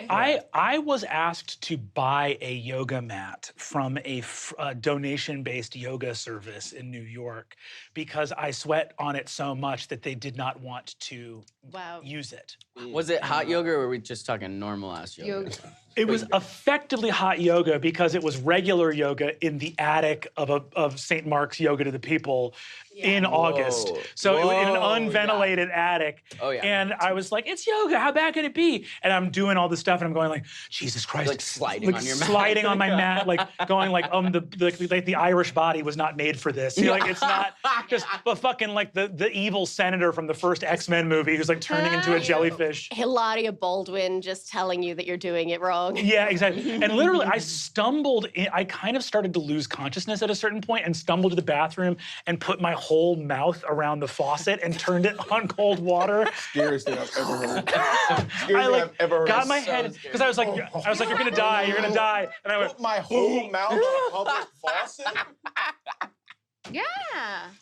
I was asked to buy a yoga mat from a donation-based yoga service in New York because I sweat on it so much that they did not want to use it. Was it hot yoga or were we just talking normal ass yoga? It was effectively hot yoga because it was regular yoga in the attic of St. Mark's Yoga to the People in August. So it was in an unventilated attic. Oh, yeah. And I was like, it's yoga, how bad can it be? And I'm doing all this stuff and I'm going like, Jesus Christ. Like sliding on your mat. Sliding on my mat, like going like, the Irish body was not made for this. You know, like it's not just a fucking like the evil senator from the first X-Men movie who's like turning into a jellyfish. Hilaria Baldwin just telling you that you're doing it wrong. Yeah, exactly. And literally, I stumbled in, I kind of started to lose consciousness at a certain point and stumbled to the bathroom and put my whole mouth around the faucet and turned it on cold water. Scariest thing I've ever heard. I like got my head, because I was like, you're gonna die, you're gonna die. And I went, Put my whole mouth on a public faucet? Yeah.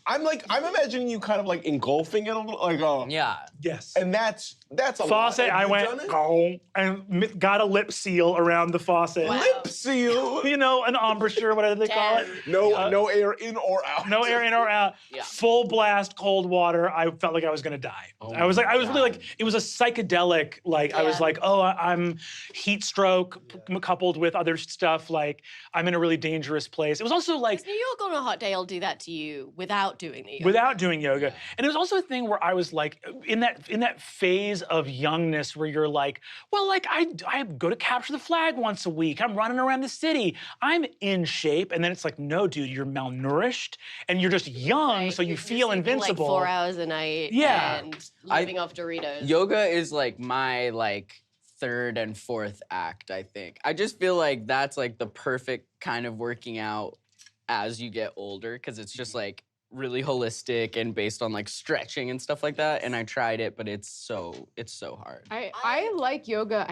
I'm imagining you kind of like engulfing it a little, like Yeah. yes. And that's a Faucet, lot. I Have you went, done it? go, and got a lip seal around the faucet. Lip seal. You know, an embouchure, whatever they call it. No air in or out. No air in or out. Yeah. Full blast, cold water. I felt like I was gonna die. I was really like, it was a psychedelic, like, I was like, oh, I'm heat stroke coupled with other stuff. Like, I'm in a really dangerous place. It was also like— New York on a hot day will do that to you without doing the yoga. Without doing yoga. And it was also a thing where I was like, in that phase of youngness where you're like, well, like I go to capture the flag once a week. I'm running around the city. I'm in shape. And then it's like, no, dude, you're malnourished and you're just young, so you feel invincible. Like 4 hours a night and living off Doritos. Yoga is like my third and fourth act, I think. I just feel like that's like the perfect kind of working out as you get older, because it's just like really holistic and based on like stretching and stuff like that. And I tried it, but it's so hard. I like yoga.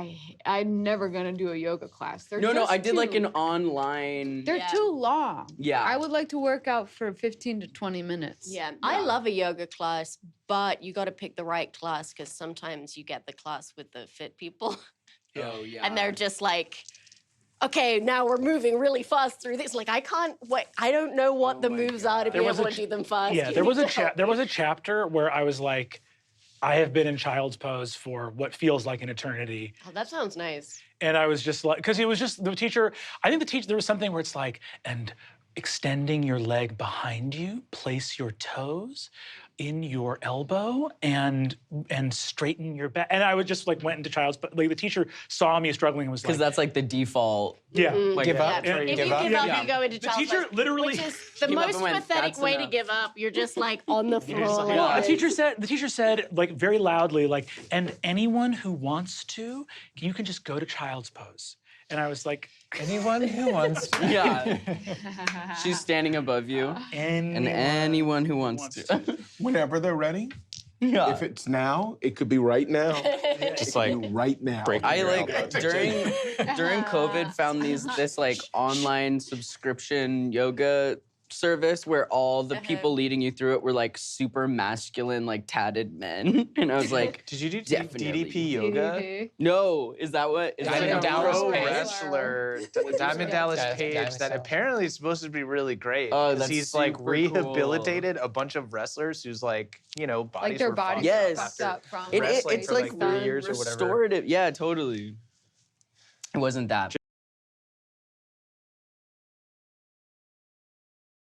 I'm never gonna do a yoga class. No, I did like an online. They're too long. Yeah. I would like to work out for 15 to 20 minutes. Yeah, I love a yoga class, but you got to pick the right class because sometimes you get the class with the fit people. Oh yeah. And they're just like, okay, now we're moving really fast through this. Like, I can't wait. I don't know what the moves are to be able to do them fast. Yeah, there was a chapter where I was like, I have been in child's pose for what feels like an eternity. Oh, that sounds nice. And I was just like, because it was just the teacher, I think there was something where it's like, and extending your leg behind you, place your toes in your elbow and straighten your back. And I would just like went into child's, but like the teacher saw me struggling and was like— Because that's like the default. Yeah. Like, Give up. If you give up, you go into The child's teacher pose, literally— which is the Give up most and went, pathetic "That's way to enough." give up. You're just like on the floor. Well, the teacher said like very loudly, like, and anyone who wants to, you can just go to child's pose. And I was like, Anyone who wants to. Yeah. She's standing above you. And anyone who wants to. Whenever they're ready. Yeah. If it's now, it could be right now. Just like right now. I like during COVID found this like online subscription yoga service where all the people leading you through it were like super masculine, like tatted men. And I was like, did you do definitely. DDP yoga? DDP. No, is that what? Is Diamond that a Dallas pro Page. wrestler? Diamond Dallas Page, Diamond that Dallas. apparently is supposed to be really great. Oh, 'cause that's he's like super rehabilitated a bunch of wrestlers whose like, bodies Like their were bodies fucked up Yes. fucked after up from It's wrestling like for like 3 years or whatever. restorative. Yeah, totally. It wasn't that.